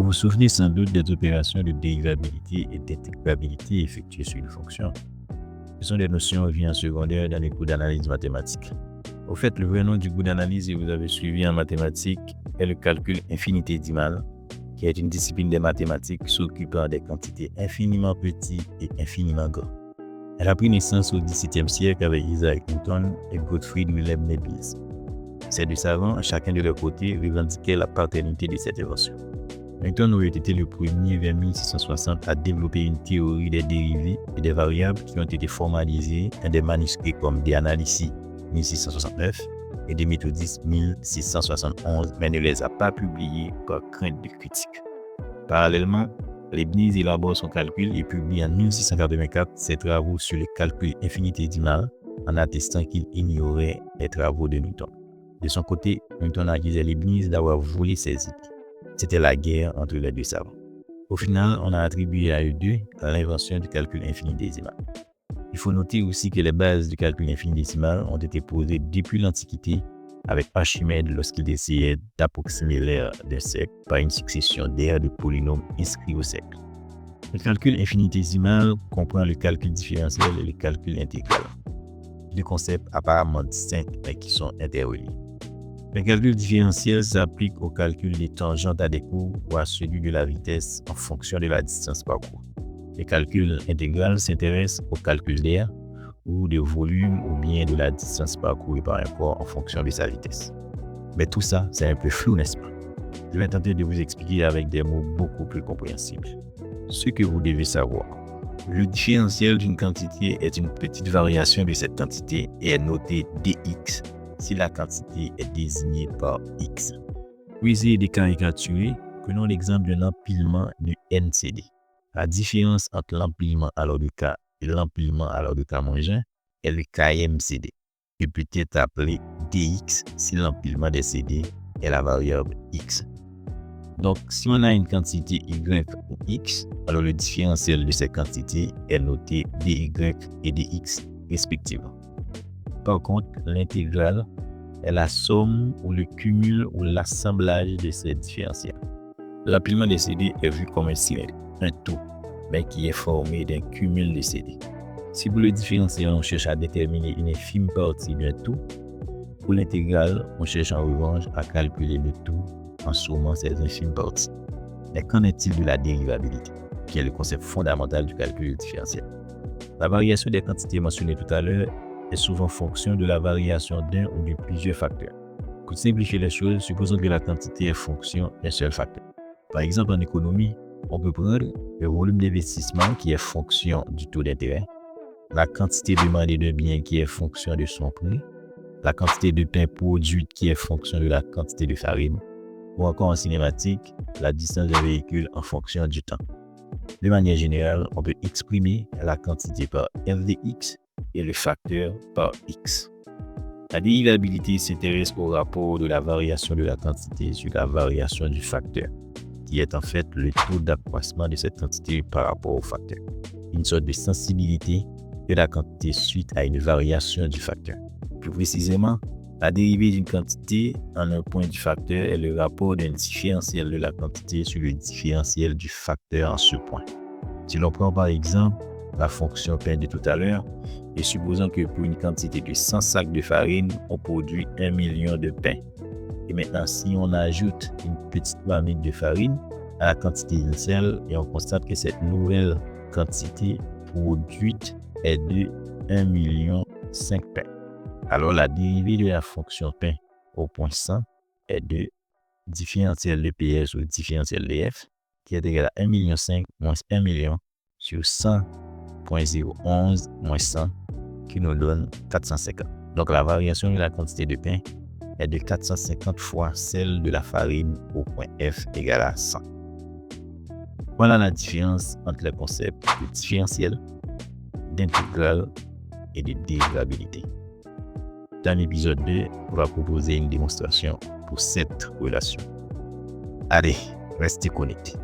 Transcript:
vous souvenez sans doute des opérations de dérivabilité et d'intégrabilité effectuées sur une fonction. Ce sont des notions revues en secondaire dans les cours d'analyse mathématique. Au fait, le vrai nom du cours d'analyse que vous avez suivi en mathématiques est le calcul infinitésimal, qui est une discipline des mathématiques s'occupant des quantités infiniment petites et infiniment grandes. Elle a pris naissance au XVIIe siècle avec Isaac Newton et Gottfried Wilhelm Leibniz. Ces deux savants, chacun de leur côté, revendiquaient la paternité de cette invention. Newton aurait été le premier vers 1660 à développer une théorie des dérivées et des variables qui ont été formalisées dans des manuscrits comme De Analysi 1669 et De Methodis 1671, mais ne les a pas publiés par crainte de critique. Parallèlement, Leibniz élabore son calcul et publie en 1684 ses travaux sur le calcul infinitésimal en attestant qu'il ignorait les travaux de Newton. De son côté, Newton accusait Leibniz d'avoir volé ses idées. C'était la guerre entre les deux savants. Au final, on a attribué à eux deux l'invention du calcul infinitésimal. Il faut noter aussi que les bases du calcul infinitésimal ont été posées depuis l'Antiquité avec Archimède lorsqu'il essayait d'approximer l'aire d'un cercle par une succession d'aires de polynômes inscrits au cercle. Le calcul infinitésimal comprend le calcul différentiel et le calcul intégral. Deux concepts apparemment distincts mais qui sont interreliés. Le calcul différentiel s'applique au calcul des tangentes à des courbes ou à celui de la vitesse en fonction de la distance parcourue. Le calcul intégral s'intéresse au calcul d'air ou de volume ou bien de la distance parcourue par un corps en fonction de sa vitesse. Mais tout ça, c'est un peu flou, n'est-ce pas? Je vais tenter de vous expliquer avec des mots beaucoup plus compréhensibles. Ce que vous devez savoir. Le différentiel d'une quantité est une petite variation de cette quantité et est noté dx si la quantité est désignée par x. Pour essayer de caricaturer, prenons l'exemple d'un empilement de NCD. La différence entre l'empilement à l'ordre de K et l'empilement à l'ordre de K-1 est le KMCD, qui peut être appelé dx si l'empilement des CD est la variable x. Donc, si on a une quantité y ou x, alors le différentiel de ces quantités est noté dy et dx respectivement. Par contre, l'intégrale est la somme ou le cumul ou l'assemblage de ces différentiels. L'empilement des CD est vu comme un cylindre, un tout, mais qui est formé d'un cumul de CD. Si pour le différentiel, on cherche à déterminer une infime partie d'un tout, pour l'intégrale, on cherche en revanche à calculer le tout en sommant ces infimes parties. Mais qu'en est-il de la dérivabilité, qui est le concept fondamental du calcul différentiel? La variation des quantités mentionnées tout à l'heure est souvent fonction de la variation d'un ou de plusieurs facteurs. Pour simplifier les choses, supposons que la quantité est fonction d'un seul facteur. Par exemple, en économie, on peut prendre le volume d'investissement qui est fonction du taux d'intérêt, la quantité demandée de bien qui est fonction de son prix, la quantité de pain produite qui est fonction de la quantité de farine, ou encore en cinématique, la distance d'un véhicule en fonction du temps. De manière générale, on peut exprimer la quantité par f de x et le facteur par x. La dérivabilité s'intéresse au rapport de la variation de la quantité sur la variation du facteur, qui est en fait le taux d'accroissement de cette quantité par rapport au facteur. Une sorte de sensibilité de la quantité suite à une variation du facteur. Plus précisément, la dérivée d'une quantité en un point du facteur est le rapport d'un différentiel de la quantité sur le différentiel du facteur en ce point. Si l'on prend par exemple la fonction pain de tout à l'heure, et supposons que pour une quantité de 100 sacs de farine, on produit 1 million de pains. Et maintenant, si on ajoute une petite marmite de farine à la quantité initiale, et on constate que cette nouvelle quantité produite est de 1 million 5 pains. Alors la dérivée de la fonction pain au point 100 est de différentiel de PS ou différentiel de F, qui est égal à 1 million 5 moins 1 million sur 100.011 moins 100, qui nous donne 450. Donc la variation de la quantité de pain est de 450 fois celle de la farine au point F égale à 100. Voilà la différence entre les concepts de différentiel, d'intégrale et de dérivabilité. Dans l'épisode 2, on va proposer une démonstration pour cette relation. Allez, restez connectés.